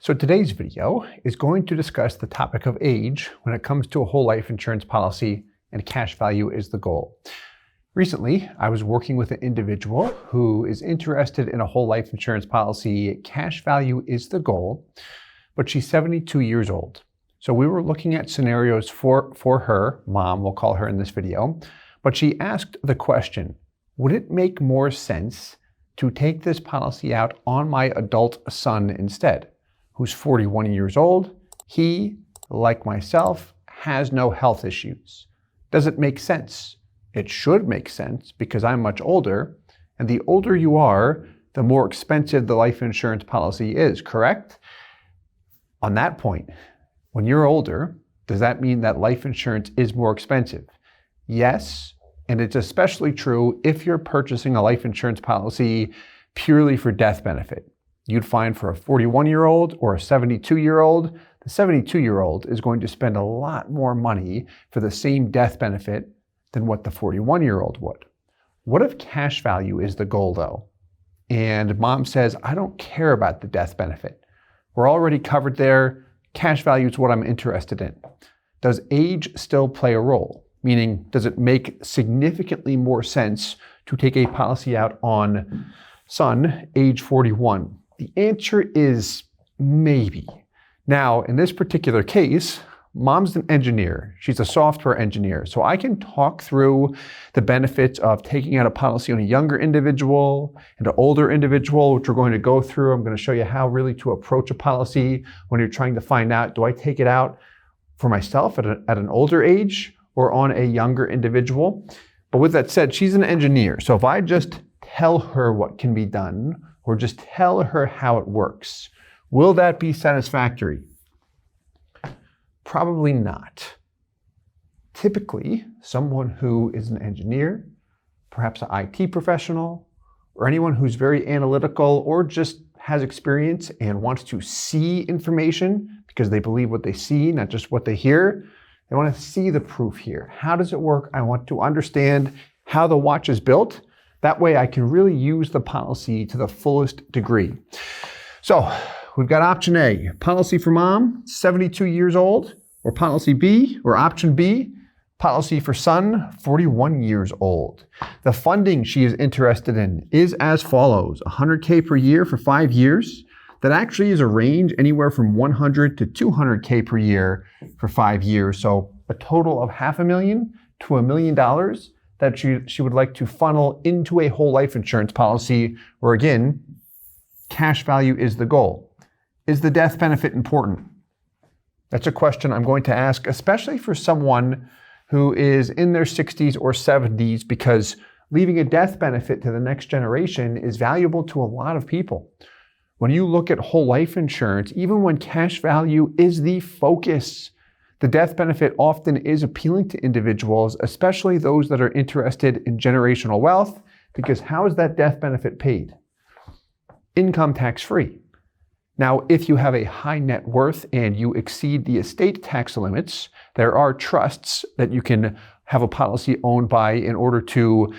So today's video is going to discuss the topic of age when it comes to a whole life insurance policy, and cash value is the goal. Recently, I was working with an individual who is interested in a whole life insurance policy. Cash value is the goal, but she's 72 years old. So we were looking at scenarios for her, mom, we'll call her in this video, but she asked the question, would it make more sense to take this policy out on my adult son instead, who's 41 years old? He, like myself, has no health issues. Does it make sense? It should make sense because I'm much older, and the older you are, the more expensive the life insurance policy is, correct? On that point, when you're older, does that mean that life insurance is more expensive? Yes, and it's especially true if you're purchasing a life insurance policy purely for death benefit. You'd find for a 41-year-old or a 72-year-old, the 72-year-old is going to spend a lot more money for the same death benefit than what the 41-year-old would. What if cash value is the goal though? And mom says, I don't care about the death benefit. We're already covered there. Cash value is what I'm interested in. Does age still play a role? Meaning, does it make significantly more sense to take a policy out on son, age 41? The answer is maybe. Now, in this particular case, mom's an engineer. She's a software engineer. So I can talk through the benefits of taking out a policy on a younger individual and an older individual, which we're going to go through. I'm going to show you how really to approach a policy when you're trying to find out, do I take it out for myself at an older age or on a younger individual? But with that said, she's an engineer. So if I just tell her what can be done or just tell her how it works, will that be satisfactory? Probably not. Typically, someone who is an engineer, perhaps an IT professional, or anyone who's very analytical or just has experience and wants to see information because they believe what they see, not just what they hear. They want to see the proof here. How does it work? I want to understand how the watch is built. That way I can really use the policy to the fullest degree. So we've got option A, policy for mom, 72 years old, or policy B, or option B, policy for son, 41 years old. The funding she is interested in is as follows, $100K per year for 5 years. That actually is a range anywhere from $100 to $200K per year for 5 years. So a total of $500,000 to $1 million that she would like to funnel into a whole life insurance policy where, again, cash value is the goal. Is the death benefit important? That's a question I'm going to ask, especially for someone who is in their 60s or 70s, because leaving a death benefit to the next generation is valuable to a lot of people. When you look at whole life insurance, even when cash value is the focus, the death benefit often is appealing to individuals, especially those that are interested in generational wealth, because how is that death benefit paid? Income tax-free. Now, if you have a high net worth and you exceed the estate tax limits, there are trusts that you can have a policy owned by in order to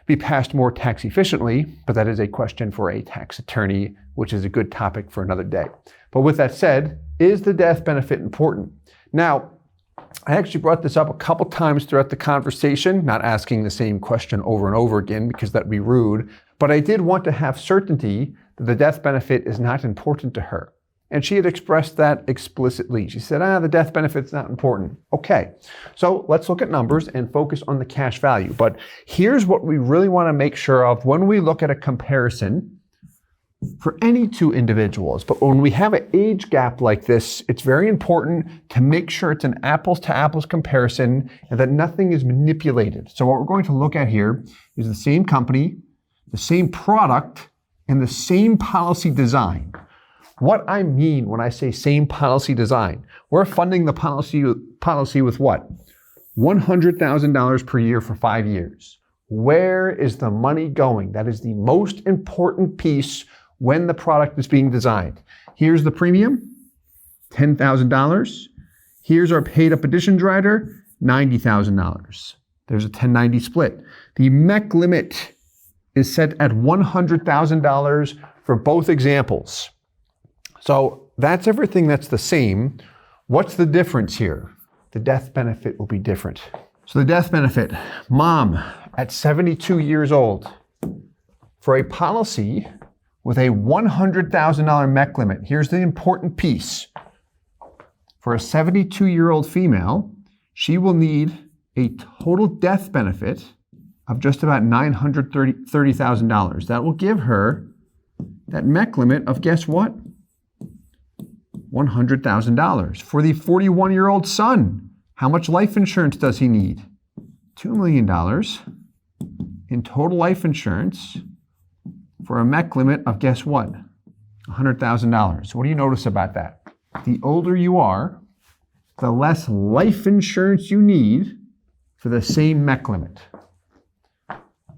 be passed more tax efficiently, but that is a question for a tax attorney, which is a good topic for another day. But with that said, is the death benefit important? Now, I actually brought this up a couple times throughout the conversation, not asking the same question over and over again because that'd be rude, but I did want to have certainty that the death benefit is not important to her. And she had expressed that explicitly. She said, the death benefit's not important. Okay, so let's look at numbers and focus on the cash value. But here's what we really want to make sure of when we look at a comparison for any two individuals. But when we have an age gap like this, it's very important to make sure it's an apples to apples comparison and that nothing is manipulated. So what we're going to look at here is the same company, the same product, and the same policy design. What I mean when I say same policy design, we're funding the policy with what? $100,000 per year for 5 years. Where is the money going? That is the most important piece when the product is being designed. Here's the premium, $10,000. Here's our paid up additions rider, $90,000. There's a 1090 split. The MEC limit is set at $100,000 for both examples. So that's everything that's the same. What's the difference here? The death benefit will be different. So the death benefit, mom at 72 years old, for a policy with a $100,000 MEC limit. Here's the important piece. For a 72-year-old female, she will need a total death benefit of just about $930,000. That will give her that MEC limit of, guess what? $100,000. For the 41-year-old son, how much life insurance does he need? $2 million in total life insurance for a MEC limit of, guess what? $100,000. What do you notice about that? The older you are, the less life insurance you need for the same MEC limit.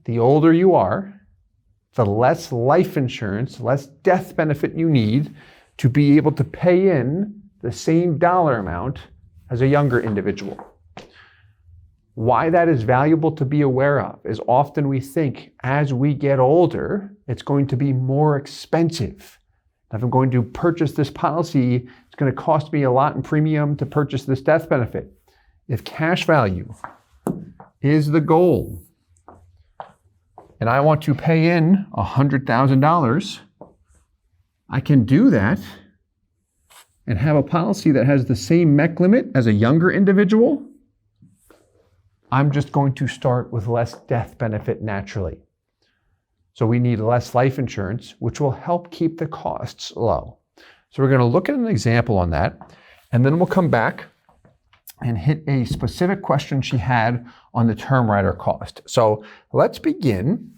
The older you are, the less life insurance, less death benefit you need to be able to pay in the same dollar amount as a younger individual. Why that is valuable to be aware of is often we think as we get older, it's going to be more expensive. If I'm going to purchase this policy, it's going to cost me a lot in premium to purchase this death benefit. If cash value is the goal, and I want to pay in $100,000, I can do that and have a policy that has the same MEC limit as a younger individual. I'm just going to start with less death benefit naturally. So we need less life insurance, which will help keep the costs low. So we're going to look at an example on that, and then we'll come back and hit a specific question she had on the term rider cost. So let's begin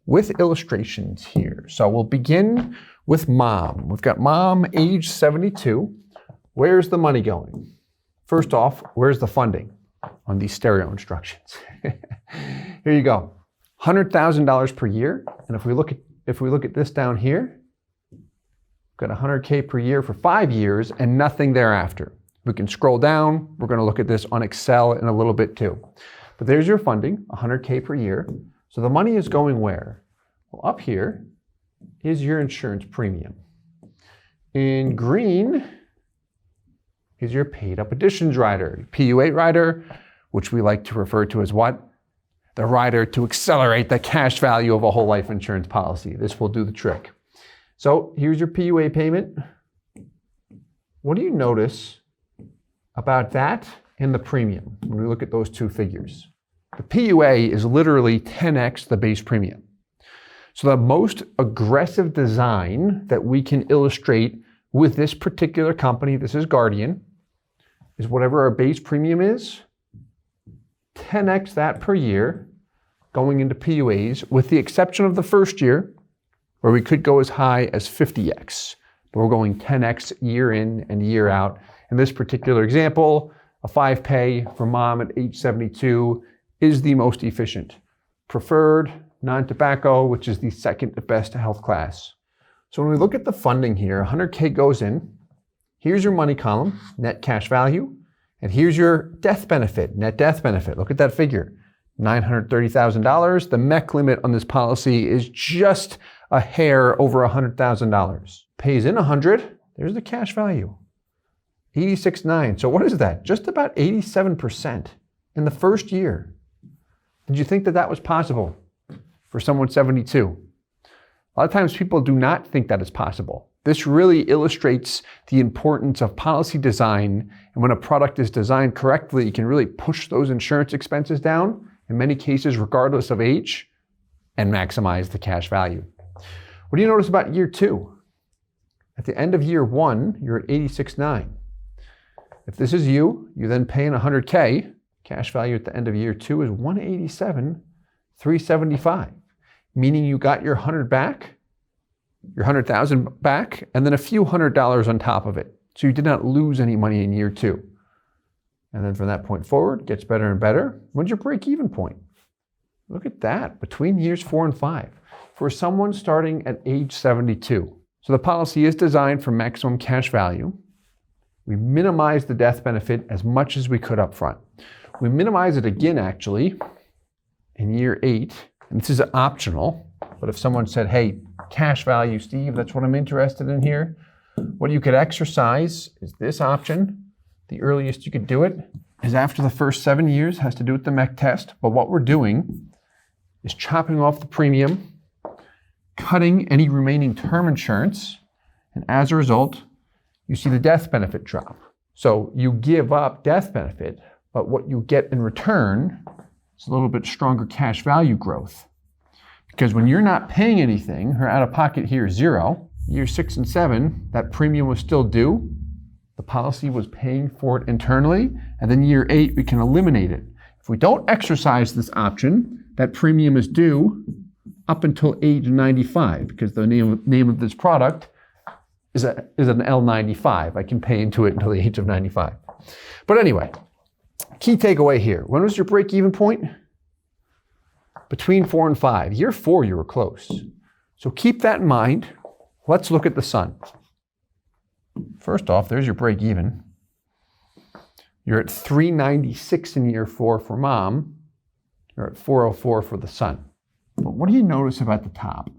with illustrations here. So we'll begin with mom. We've got mom, age 72. Where's the money going? First off, where's the funding on these stereo instructions? Here you go. $100,000 per year. And if we look at this down here, we've got $100K per year for 5 years and nothing thereafter. We can scroll down. We're going to look at this on Excel in a little bit too. But there's your funding, $100K per year. So the money is going where? Well, up here is your insurance premium. In green is your paid up additions rider, PU8 rider, which we like to refer to as what? The rider to accelerate the cash value of a whole life insurance policy. This will do the trick. So here's your PUA payment. What do you notice about that and the premium when we look at those two figures? The PUA is literally 10x the base premium. So the most aggressive design that we can illustrate with this particular company, this is Guardian, is whatever our base premium is, 10x that per year going into PUAs, with the exception of the first year, where we could go as high as 50x. But we're going 10x year in and year out. In this particular example, a 5-pay for mom at age 72 is the most efficient. Preferred, non-tobacco, which is the second best health class. So when we look at the funding here, 100K goes in. Here's your money column, net cash value. And here's your death benefit, net death benefit. Look at that figure, $930,000. The MEC limit on this policy is just a hair over $100,000. Pays in 100, there's the cash value, 86.9. So what is that? Just about 87% in the first year. Did you think that that was possible for someone 72? A lot of times people do not think that is possible. This really illustrates the importance of policy design, and when a product is designed correctly, you can really push those insurance expenses down, in many cases regardless of age, and maximize the cash value. What do you notice about year 2? At the end of year 1, you're at 86.9. If this is you then pay in 100K, cash value at the end of year 2 is 187,375, meaning you got your 100 back, your 100,000 back, and then a few $100 on top of it. So you did not lose any money in year 2. And then from that point forward, it gets better and better. When's your break-even point? Look at that, between years 4 and 5, for someone starting at age 72. So the policy is designed for maximum cash value. We minimize the death benefit as much as we could up front. We minimize it again, actually, in year 8, and this is optional, but if someone said, hey, cash value, Steve, that's what I'm interested in here, What you could exercise is this option. The earliest you could do it is after the first 7 years, has to do with the MEC test. But what we're doing is chopping off the premium, cutting any remaining term insurance, and as a result, you see the death benefit drop. So you give up death benefit, but what you get in return is a little bit stronger cash value growth. Because when you're not paying anything, her out-of-pocket here is 0, year 6 and 7, that premium was still due. The policy was paying for it internally, and then year 8, we can eliminate it. If we don't exercise this option, that premium is due up until age 95, because the name of this product is an L95. I can pay into it until the age of 95. But anyway, key takeaway here. When was your break-even point? Between 4 and 5. Year 4, you were close. So keep that in mind. Let's look at the son. First off, there's your break-even. You're at 396 in year 4 for mom. You're at 404 for the son. But what do you notice about the top?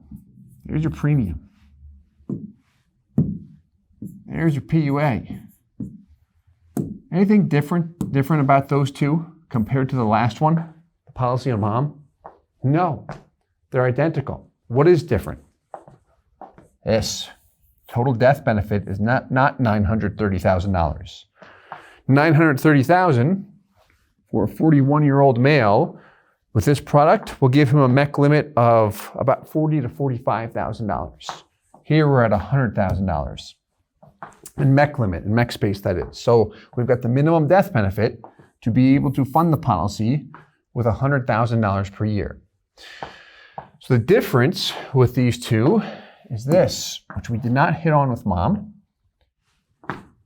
There's your premium. There's your PUA. Anything different about those two compared to the last one? The policy on mom? No, they're identical. What is different? This total death benefit is not $930,000. $930,000 for a 41-year-old male with this product will give him a MEC limit of about $40,000 to $45,000. Here we're at $100,000. And MEC limit, in MEC space that is. So we've got the minimum death benefit to be able to fund the policy with $100,000 per year. So the difference with these two is this, which we did not hit on with mom.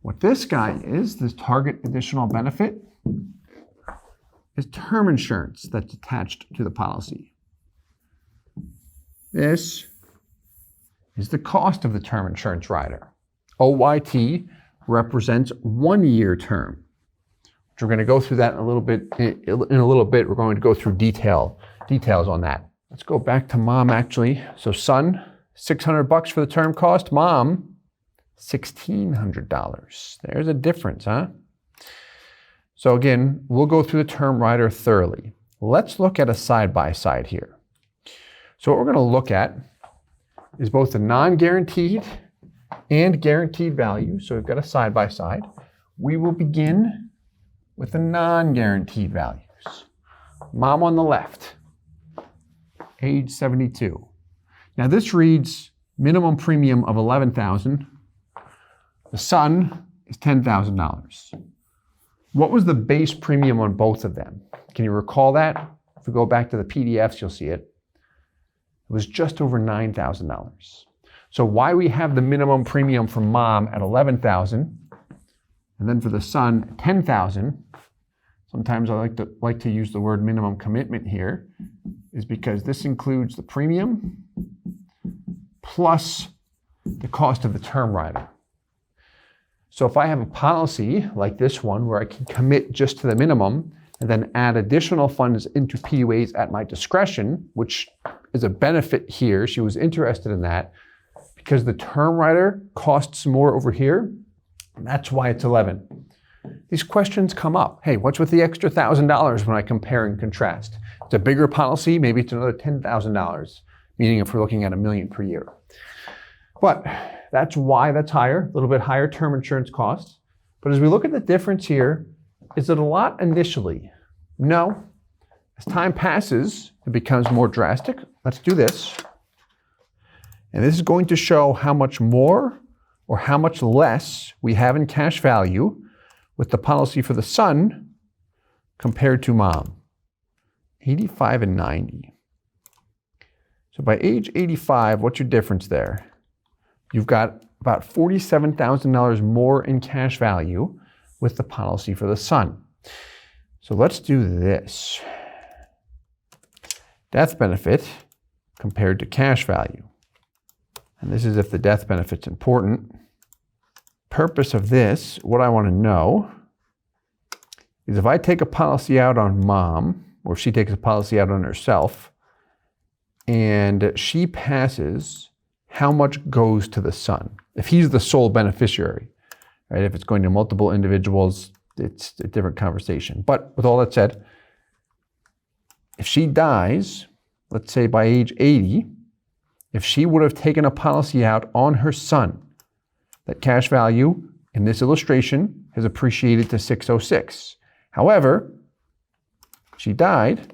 What this guy is, this target additional benefit, is term insurance that's attached to the policy. This is the cost of the term insurance rider. OYT represents 1 year term, which we're going to go through that in a little bit. We're going to go through details on that. Let's go back to mom actually. So son, $600 for the term cost. Mom, $1,600. There's a difference, huh? So again, we'll go through the term rider thoroughly. Let's look at a side-by-side here. So what we're going to look at is both the non-guaranteed and guaranteed value. So we've got a side-by-side. We will begin with the non-guaranteed values. Mom on the left, age 72. Now this reads minimum premium of $11,000. The son is $10,000. What was the base premium on both of them? Can you recall that? If we go back to the PDFs, you'll see it. It was just over $9,000. So why we have the minimum premium for mom at $11,000 and then for the son $10,000, sometimes I like to use the word minimum commitment here, is because this includes the premium plus the cost of the term rider. So if I have a policy like this one where I can commit just to the minimum and then add additional funds into PUAs at my discretion, which is a benefit here, she was interested in that, because the term rider costs more over here, and that's why it's 11. These questions come up. Hey, what's with the extra $1,000 when I compare and contrast? It's a bigger policy, maybe it's another $10,000, meaning if we're looking at $1 million per year. But that's why that's higher, a little bit higher term insurance costs. But as we look at the difference here, is it a lot initially? No. As time passes, it becomes more drastic. Let's do this. And this is going to show how much more or how much less we have in cash value with the policy for the son compared to mom. 85 and 90. So by age 85, what's your difference there? You've got about $47,000 more in cash value with the policy for the son. So let's do this. Death benefit compared to cash value. And this is if the death benefit's important. Purpose of this, what I want to know, is if I take a policy out on mom, or she takes a policy out on herself, and she passes, how much goes to the son? if he's the sole beneficiary, right? If it's going to multiple individuals, it's a different conversation. But with all that said, if she dies, let's say by age 80, if she would have taken a policy out on her son, that cash value in this illustration has appreciated to 606. However, she died,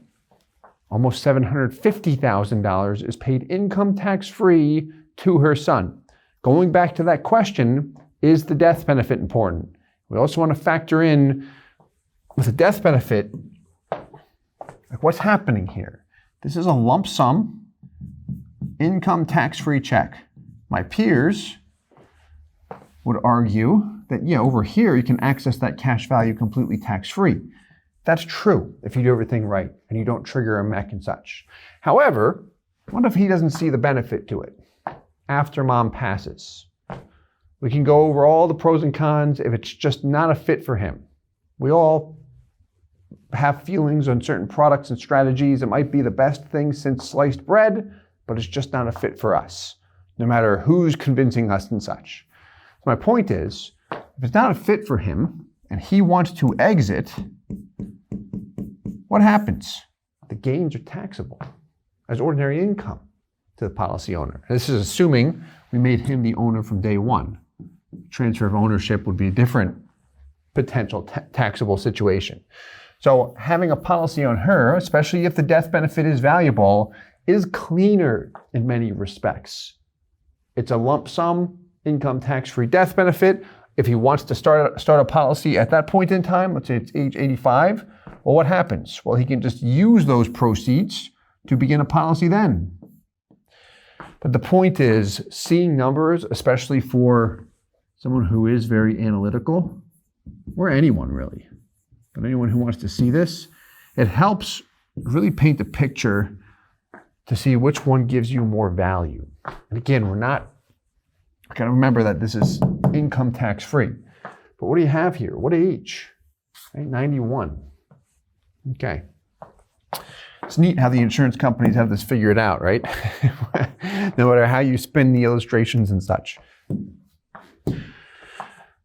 almost $750,000 is paid income tax-free to her son. Going back to that question, is the death benefit important? We also want to factor in with a death benefit, like what's happening here? This is a lump sum income tax-free check. My peers would argue that, yeah, over here you can access that cash value completely tax-free. That's true if you do everything right and you don't trigger a MEC and such. However, what if he doesn't see the benefit to it after mom passes? We can go over all the pros and cons if it's just not a fit for him. We all have feelings on certain products and strategies. It might be the best thing since sliced bread, but it's just not a fit for us, no matter who's convincing us and such. So my point is, if it's not a fit for him and he wants to exit, what happens? The gains are taxable as ordinary income to the policy owner. This is assuming we made him the owner from day one. Transfer of ownership would be a different potential taxable situation. So having a policy on her, especially if the death benefit is valuable, is cleaner in many respects. It's a lump sum income tax-free death benefit. If he wants to start a policy at that point in time, let's say it's age 85, well, what happens? Well, he can just use those proceeds to begin a policy then. But the point is, seeing numbers, especially for someone who is very analytical, or anyone really, but anyone who wants to see this, it helps really paint the picture to see which one gives you more value. And again, we got to remember that this is income tax-free. But what do you have here? What age? Right, 91. Okay. It's neat how the insurance companies have this figured out, right? No matter how you spin the illustrations and such.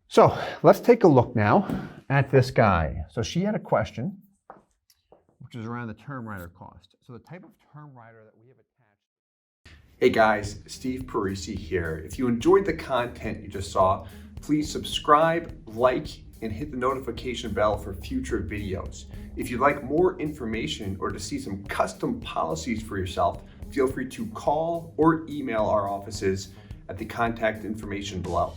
So let's take a look now at this guy. So she had a question, which is around the term rider cost. So the type of term rider that we have attached. Hey guys, Steve Parisi here. If you enjoyed the content you just saw, please subscribe, like, and hit the notification bell for future videos. If you'd like more information or to see some custom policies for yourself, feel free to call or email our offices at the contact information below.